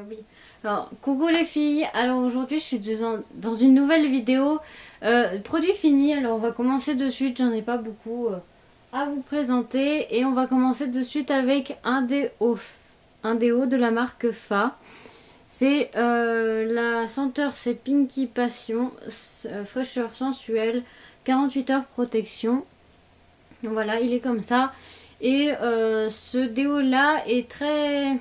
Oui. Alors, coucou les filles. Alors aujourd'hui, je suis dans une nouvelle vidéo. Produit fini. Alors, on va commencer de suite. J'en ai pas beaucoup à vous présenter. Et on va commencer de suite avec un déo de la marque Fa. C'est la senteur, c'est Pinky Passion. Fraîcheur sensuelle. 48 heures protection. Voilà, il est comme ça. Et ce déo là est très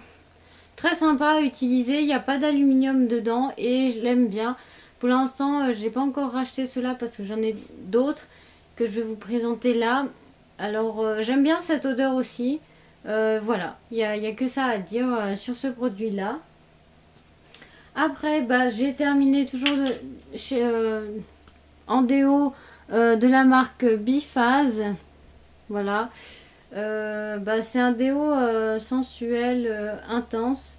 sympa à utiliser, il n'y a pas d'aluminium dedans et je l'aime bien. Pour l'instant, je n'ai pas encore racheté cela parce que j'en ai d'autres que je vais vous présenter là. Alors, j'aime bien cette odeur aussi. Voilà, il y a que ça à dire sur ce produit-là. Après, bah, j'ai terminé toujours en déo de la marque Biphase. Voilà. Bah, c'est un déo sensuel, intense.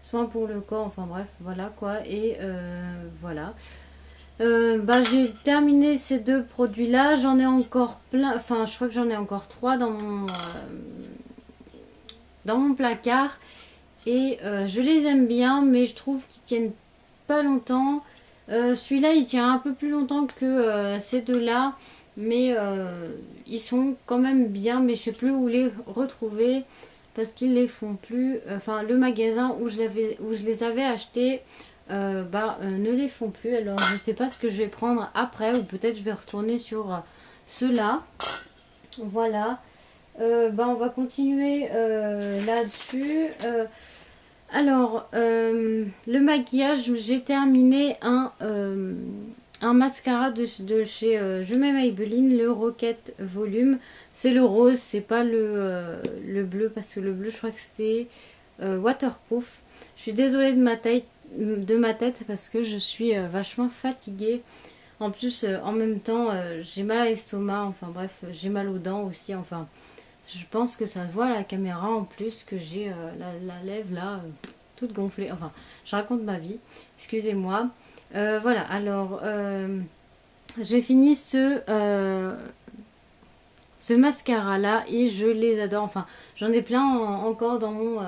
Soin pour le corps, enfin bref, voilà quoi. Et voilà. Bah, j'ai terminé ces deux produits-là. J'en ai encore plein. Enfin, je crois que j'en ai encore trois dans mon placard. Et je les aime bien, mais je trouve qu'ils tiennent pas longtemps. Celui-là, il tient un peu plus longtemps que ces deux-là. Mais ils sont quand même bien. Mais je sais plus où les retrouver. Parce qu'ils les font plus. Enfin, le magasin où je les avais achetés ne les font plus. Alors, je sais pas ce que je vais prendre après. Ou peut-être je vais retourner sur ceux-là. Voilà. On va continuer là-dessus. Le maquillage, j'ai terminé un mascara de chez Je mets Maybelline, le Rocket Volume. C'est le rose, c'est pas le bleu, parce que le bleu, je crois que c'est waterproof. Je suis désolée de ma tête parce que je suis vachement fatiguée. En plus, en même temps, j'ai mal à l'estomac, enfin bref, j'ai mal aux dents aussi, enfin. Je pense que ça se voit à la caméra en plus que j'ai la lèvre là toute gonflée. Enfin, je raconte ma vie. Excusez-moi. Voilà, alors j'ai fini ce mascara là et je les adore. Enfin, j'en ai plein encore dans mon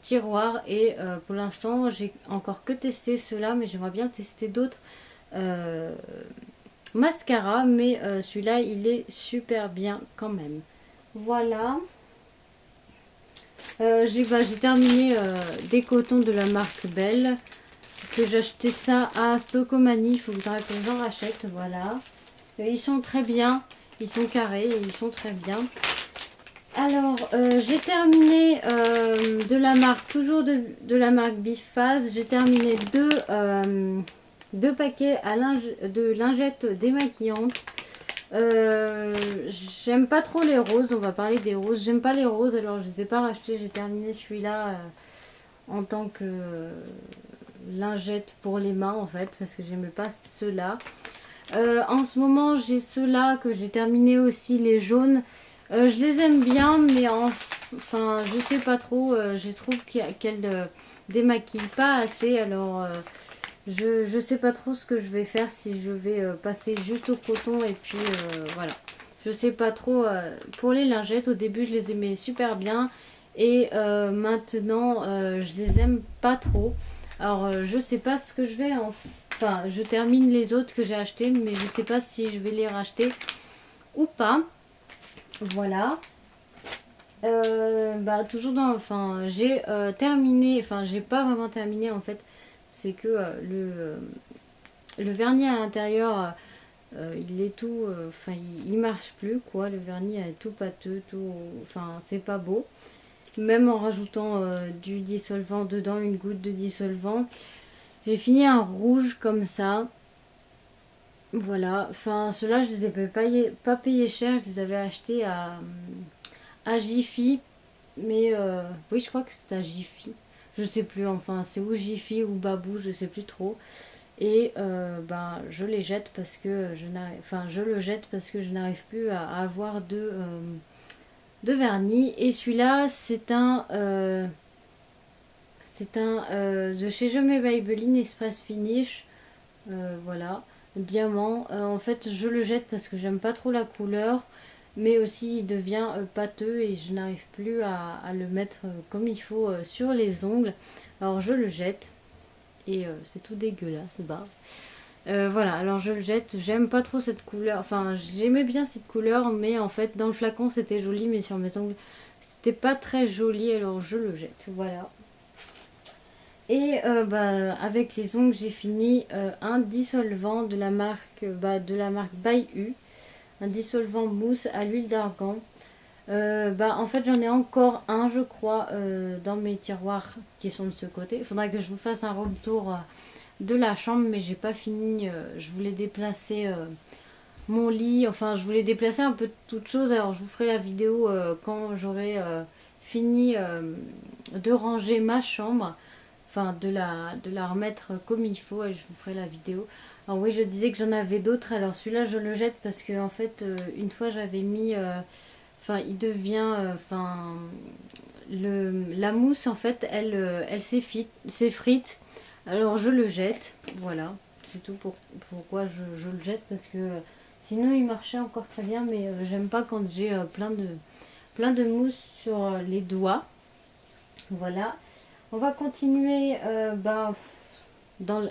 tiroir et pour l'instant j'ai encore que testé ceux-là, mais j'aimerais bien tester d'autres euh, mascaras. Mais celui-là il est super bien quand même. Voilà. J'ai terminé des cotons de la marque Belle. Que j'ai acheté ça à Stocomanie. Il faut que j'en rachète. Voilà. Ils sont très bien. Ils sont carrés et ils sont très bien. Alors, j'ai terminé de la marque, toujours de la marque Biphase. J'ai terminé deux paquets de lingettes démaquillantes. Euh, J'aime pas trop les roses, on va parler des roses. J'aime pas les roses, alors je les ai pas rachetés. J'ai terminé celui-là en tant que lingette pour les mains en fait, parce que j'aimais pas ceux-là. En ce moment, j'ai ceux-là que j'ai terminé aussi, les jaunes. Je les aime bien, mais enfin, je sais pas trop. Je trouve qu'elles démaquillent pas assez, alors. Je sais pas trop ce que je vais faire, si je vais passer juste au coton et puis voilà. Je sais pas trop pour les lingettes. Au début, je les aimais super bien et maintenant, je les aime pas trop. Alors, je sais pas ce que je vais Enfin, je termine les autres que j'ai achetés, mais je sais pas si je vais les racheter ou pas. Voilà. Toujours dans. Enfin, j'ai terminé. Enfin, j'ai pas vraiment terminé en fait. C'est que le vernis à l'intérieur, il est tout. Enfin, il marche plus quoi. Le vernis est tout pâteux, tout. Enfin, c'est pas beau. Même en rajoutant du dissolvant dedans, une goutte de dissolvant. J'ai fini un rouge comme ça. Voilà. Enfin, ceux-là, je les ai pas payés cher. Je les avais achetés à Jiffy. Mais oui, je crois que c'est à Jiffy. Je sais plus, enfin, c'est ou Jiffy ou Babou, je sais plus trop. Et je les jette parce que je le jette parce que je n'arrive plus à avoir de vernis. Et celui-là, c'est un de chez Je mets Maybelline Express Finish. Voilà, diamant. En fait, je le jette parce que j'aime pas trop la couleur. mais aussi il devient pâteux et je n'arrive plus à le mettre comme il faut sur les ongles. Alors je le jette et c'est tout dégueulasse. Bah. Voilà, alors je le jette. J'aime pas trop cette couleur. Enfin, j'aimais bien cette couleur, mais en fait, dans le flacon, c'était joli, mais sur mes ongles, c'était pas très joli. Alors je le jette. Voilà. Et bah, avec les ongles, j'ai fini un dissolvant de la marque By U, un dissolvant mousse à l'huile d'argan. Bah, en fait, j'en ai encore un, je crois, dans mes tiroirs qui sont de ce côté. Il faudra que je vous fasse un room tour de la chambre, mais j'ai pas fini. Je voulais déplacer mon lit, enfin, je voulais déplacer un peu de toutes choses. Alors, je vous ferai la vidéo quand j'aurai fini de ranger ma chambre, enfin, de la remettre comme il faut, et je vous ferai la vidéo. Alors, oui, je disais que j'en avais d'autres. Alors, celui-là, je le jette parce que, en fait, une fois, j'avais mis. Enfin, il devient. Enfin, la mousse, en fait, elle s'effrite. Alors, je le jette. Voilà. C'est tout pourquoi je le jette. Parce que sinon, il marchait encore très bien. Mais j'aime pas quand j'ai plein de mousse sur les doigts. Voilà. On va continuer bah,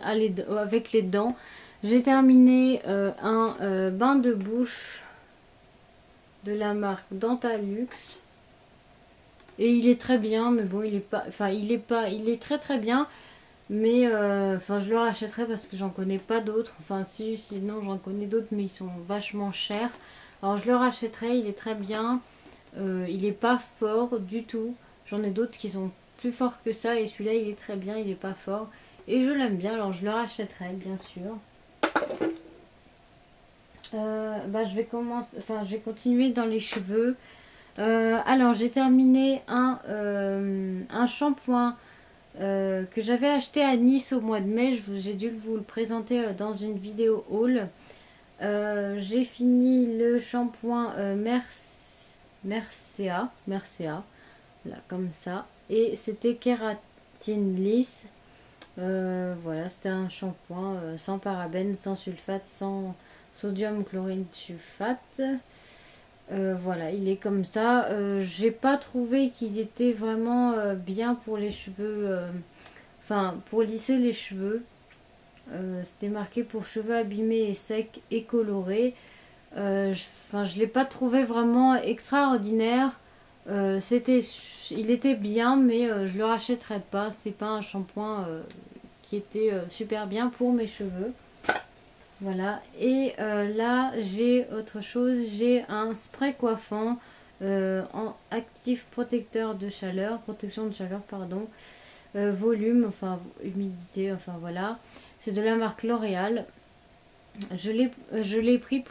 avec les dents. J'ai terminé un bain de bouche de la marque Dentalux. Et il est très bien, mais bon, il est pas. Enfin, il est très très bien. Mais enfin, je le rachèterai parce que j'en connais pas d'autres. Enfin, sinon j'en connais d'autres, mais ils sont vachement chers. Alors je le rachèterai, il est très bien. Il est pas fort du tout. J'en ai d'autres qui sont plus forts que ça. Et celui-là, il est très bien, il est pas fort. Et je l'aime bien, alors je le rachèterai, bien sûr. Bah, je vais continuer dans les cheveux. Alors, j'ai terminé un shampoing que j'avais acheté à Nice au mois de mai. J'ai dû vous le présenter dans une vidéo haul. J'ai fini le shampoing Mercea, là, comme ça. Et c'était kératine lisse. Voilà, c'était un shampoing sans parabènes, sans sulfate, sans sodium chlorine sulfate. Voilà, il est comme ça. J'ai pas trouvé qu'il était vraiment bien pour les cheveux, enfin pour lisser les cheveux. C'était marqué pour cheveux abîmés et secs et colorés. Je l'ai pas trouvé vraiment extraordinaire. Il était bien, mais je le rachèterai pas. C'est pas un shampoing qui était super bien pour mes cheveux. Voilà, et là j'ai autre chose, j'ai un spray coiffant en actif protecteur de chaleur, protection de chaleur, pardon, volume, enfin humidité, enfin voilà. C'est de la marque L'Oréal. Je l'ai pris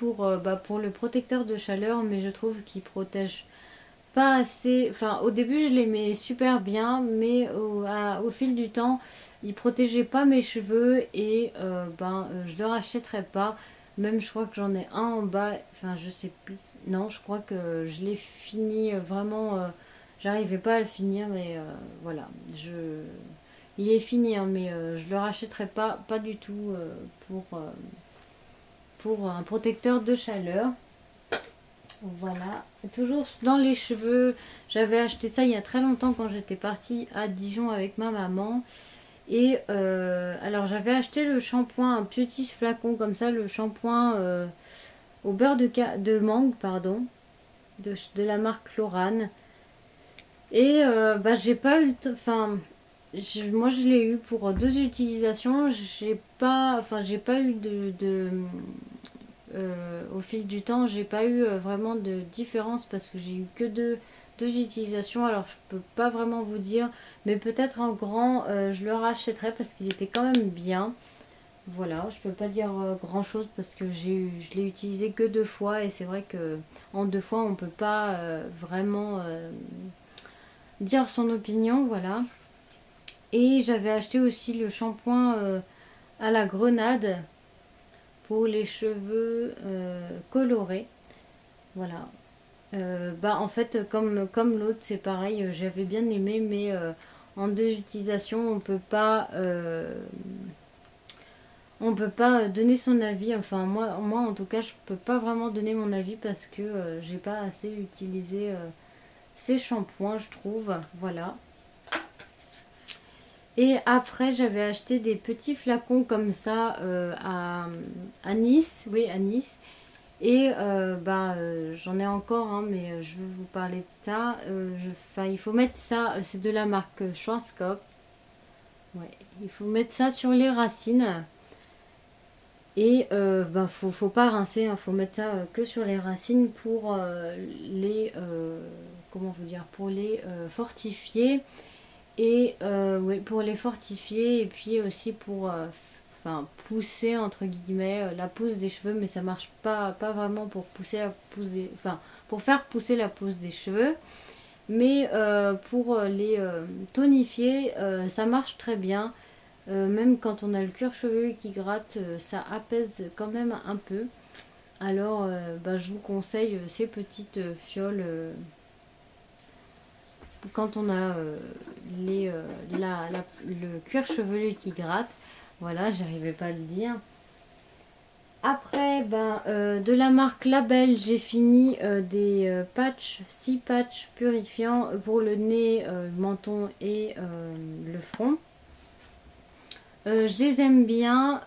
bah, pour le protecteur de chaleur, mais je trouve qu'il protège pas assez. Enfin, au début, je l'aimais super bien, mais au fil du temps, il protégeait pas mes cheveux et je le rachèterai pas. Même, je crois que j'en ai un en bas. Enfin, je sais plus. Non, je crois que je l'ai fini vraiment. J'arrivais pas à le finir, mais voilà. Il est fini, hein, mais je le rachèterai pas du tout pour un protecteur de chaleur. Voilà, toujours dans les cheveux. J'avais acheté ça il y a très longtemps quand j'étais partie à Dijon avec ma maman. Et alors j'avais acheté le shampoing, un petit flacon comme ça, le shampoing au beurre de mangue, pardon, de la marque Florane. Et bah j'ai pas eu enfin, moi je l'ai eu pour deux utilisations. J'ai pas eu au fil du temps, j'ai pas eu vraiment de différence parce que j'ai eu que deux utilisations. Alors je peux pas vraiment vous dire, mais peut-être en grand, je le rachèterai parce qu'il était quand même bien. Voilà, je peux pas dire grand chose parce que je l'ai utilisé que deux fois et c'est vrai que en deux fois on peut pas vraiment dire son opinion. Voilà. Et j'avais acheté aussi le shampoing à la grenade pour les cheveux colorés. Voilà. Bah en fait comme l'autre c'est pareil, j'avais bien aimé mais en deux utilisations on peut pas donner son avis. Enfin, moi en tout cas, je peux pas vraiment donner mon avis parce que j'ai pas assez utilisé ces shampoings, je trouve. Voilà. Et après, j'avais acheté des petits flacons comme ça à Nice. Oui, à Nice. Et j'en ai encore, hein, mais je vais vous parler de ça. Il faut mettre ça, c'est de la marque Schwarzkopf. Ouais, il faut mettre ça sur les racines. Et faut pas rincer, hein, faut mettre ça que sur les racines pour comment vous dire, pour les fortifier. Et ouais, pour les fortifier et puis aussi pour pousser entre guillemets la pousse des cheveux, mais ça marche pas vraiment pour pousser la pousse des, enfin pour faire pousser la pousse des cheveux, mais pour les tonifier, ça marche très bien. Même quand on a le cuir chevelu qui gratte, ça apaise quand même un peu. Alors je vous conseille ces petites fioles quand on a le cuir chevelu qui gratte. Voilà, j'arrivais pas à le dire. Après, de la marque Label, j'ai fini des patchs, 6 patchs purifiants pour le nez, le menton et le front. Je les aime bien,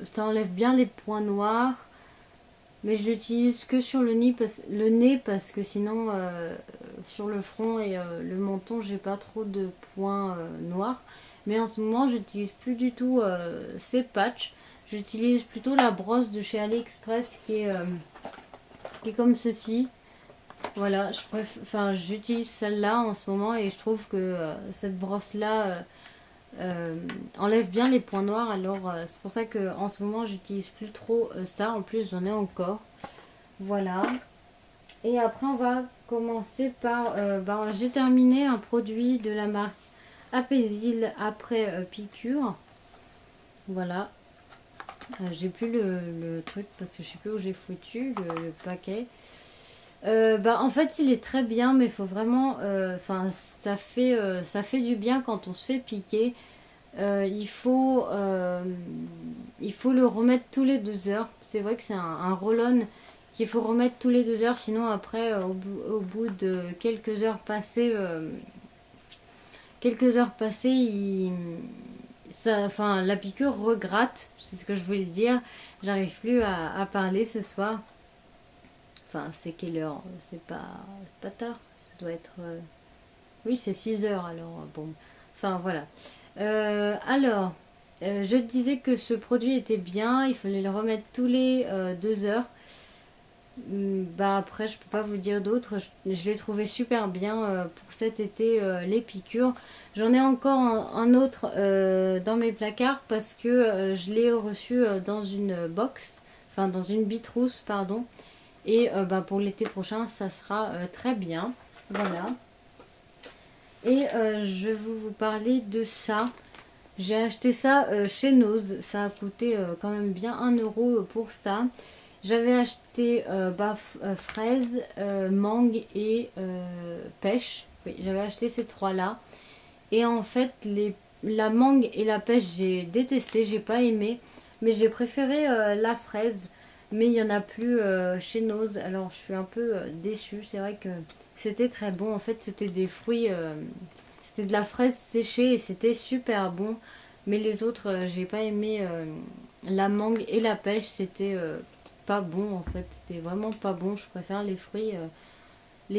ça enlève bien les points noirs. Mais je l'utilise que sur le nez parce que sinon sur le front et le menton j'ai pas trop de points noirs. Mais en ce moment j'utilise plus du tout ces patchs. J'utilise plutôt la brosse de chez AliExpress qui est comme ceci. Voilà, j'utilise celle-là en ce moment et je trouve que cette brosse-là enlève bien les points noirs. Alors c'est pour ça que en ce moment j'utilise plus trop ça. En plus j'en ai encore. Voilà. Et après on va commencer par j'ai terminé un produit de la marque Apaisil après piqûre. Voilà. J'ai plus le truc parce que je sais plus où j'ai foutu le paquet. En fait il est très bien, mais il faut vraiment ça fait du bien quand on se fait piquer. Il faut le remettre tous les 2 heures. C'est vrai que c'est un roll-on qu'il faut remettre tous les 2 heures, sinon après au bout de quelques heures passées, la piqûre regratte. C'est ce que je voulais dire. J'arrive plus à parler ce soir. Enfin, c'est quelle heure? C'est pas tard. Ça doit être oui, c'est 6 heures alors. Bon, enfin voilà. Je disais que ce produit était bien, il fallait le remettre tous les 2 heures. Après, je peux pas vous dire d'autre. Je l'ai trouvé super bien pour cet été, les piqûres. J'en ai encore un autre dans mes placards parce que je l'ai reçu dans une box, enfin dans une bitrousse, pardon. Et pour l'été prochain, ça sera très bien. Voilà. Et je vais vous parler de ça. J'ai acheté ça chez Nose. Ça a coûté quand même bien 1 € pour ça. J'avais acheté fraise, mangue et pêche. Oui, j'avais acheté ces trois-là. Et en fait, la mangue et la pêche, j'ai détesté, j'ai pas aimé. Mais j'ai préféré la fraise. Mais il n'y en a plus chez Nose. Alors je suis un peu déçue. C'est vrai que c'était très bon. En fait, c'était des fruits. C'était de la fraise séchée et c'était super bon. Mais les autres, j'ai pas aimé la mangue et la pêche. C'était pas bon en fait. C'était vraiment pas bon. Je préfère les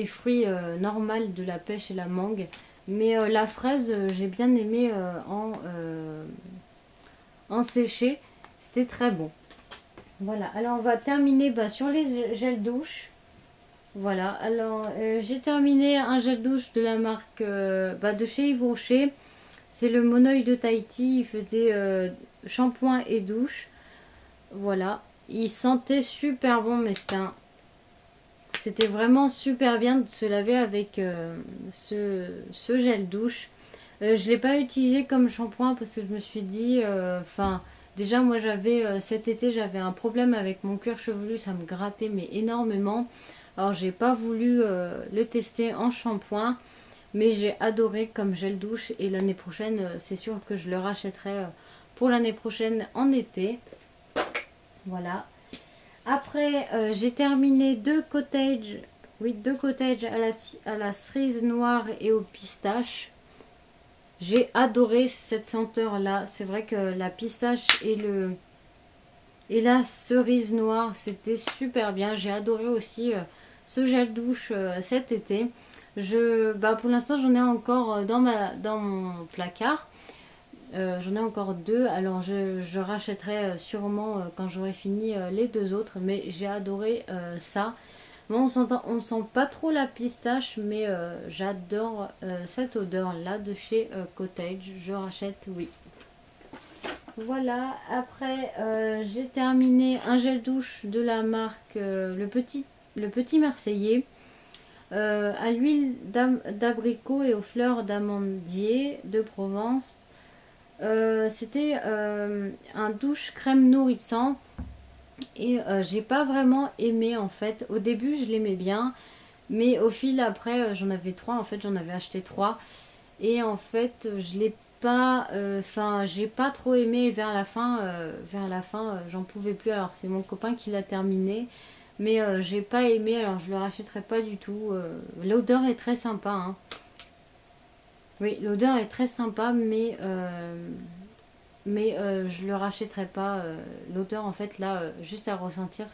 fruits normaux de la pêche et la mangue. Mais la fraise, j'ai bien aimé en séché. C'était très bon. Voilà. Alors on va terminer sur les gels douche. Voilà, alors j'ai terminé un gel douche de la marque de chez Yves Rocher. C'est le Monoi de Tahiti. Il faisait shampoing et douche. Voilà, il sentait super bon, mais c'était vraiment super bien de se laver avec ce gel douche. Je ne l'ai pas utilisé comme shampoing parce que je me suis dit, déjà moi cet été j'avais un problème avec mon cuir chevelu, ça me grattait mais énormément. Alors j'ai pas voulu le tester en shampoing, mais j'ai adoré comme gel douche et l'année prochaine c'est sûr que je le rachèterai pour l'année prochaine en été. Voilà. Après, j'ai terminé deux cottages à la cerise noire et au pistache. J'ai adoré cette senteur là. C'est vrai que la pistache et la cerise noire, c'était super bien. J'ai adoré aussi ce gel douche cet été. Pour l'instant, j'en ai encore dans mon placard. J'en ai encore deux. Alors, je rachèterai sûrement quand j'aurai fini les deux autres. Mais j'ai adoré ça. Bon, on sent pas trop la pistache, mais j'adore cette odeur-là de chez Cottage. Je rachète, oui. Voilà, après j'ai terminé un gel douche de la marque le petit Marseillais à l'huile d'abricot et aux fleurs d'amandier de Provence. C'était un douche crème nourrissant et j'ai pas vraiment aimé en fait. Au début je l'aimais bien, mais au fil après j'en avais trois, en fait j'en avais acheté trois et en fait je l'ai pas, j'ai pas trop aimé vers la fin, j'en pouvais plus. Alors c'est mon copain qui l'a terminé, mais j'ai pas aimé, alors je le rachèterai pas du tout. L'odeur est très sympa, hein. Oui, l'odeur est très sympa, mais je le rachèterai pas. L'odeur en fait là, juste à ressentir,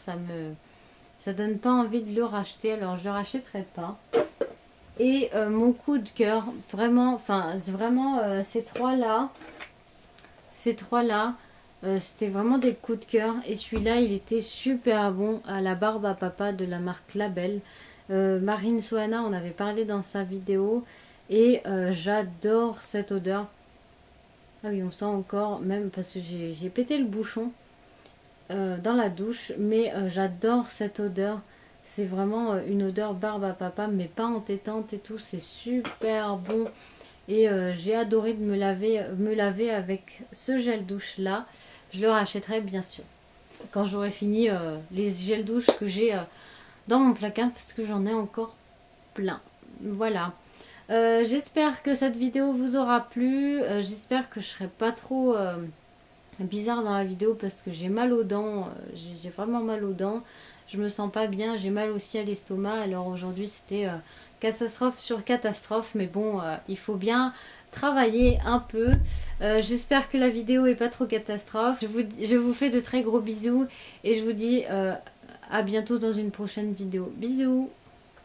ça donne pas envie de le racheter, alors je le rachèterai pas. Et mon coup de cœur, vraiment, ces trois-là, c'était vraiment des coups de cœur. Et celui-là, il était super bon à la barbe à papa de la marque Label. Marine Soana en avait parlé dans sa vidéo. Et j'adore cette odeur. Ah oui, on sent encore, même parce que j'ai pété le bouchon dans la douche. Mais j'adore cette odeur. C'est vraiment une odeur barbe à papa, mais pas entêtante et tout. C'est super bon. Et j'ai adoré de me laver avec ce gel douche là. Je le rachèterai bien sûr quand j'aurai fini les gels douche que j'ai dans mon placard, parce que j'en ai encore plein. Voilà. J'espère que cette vidéo vous aura plu. J'espère que je serai pas trop bizarre dans la vidéo, parce que j'ai mal aux dents. J'ai vraiment mal aux dents. Je me sens pas bien. J'ai mal aussi à l'estomac. Alors aujourd'hui c'était catastrophe sur catastrophe. Mais bon, il faut bien travailler un peu. J'espère que la vidéo est pas trop catastrophe. Je vous fais de très gros bisous. Et je vous dis à bientôt dans une prochaine vidéo. Bisous.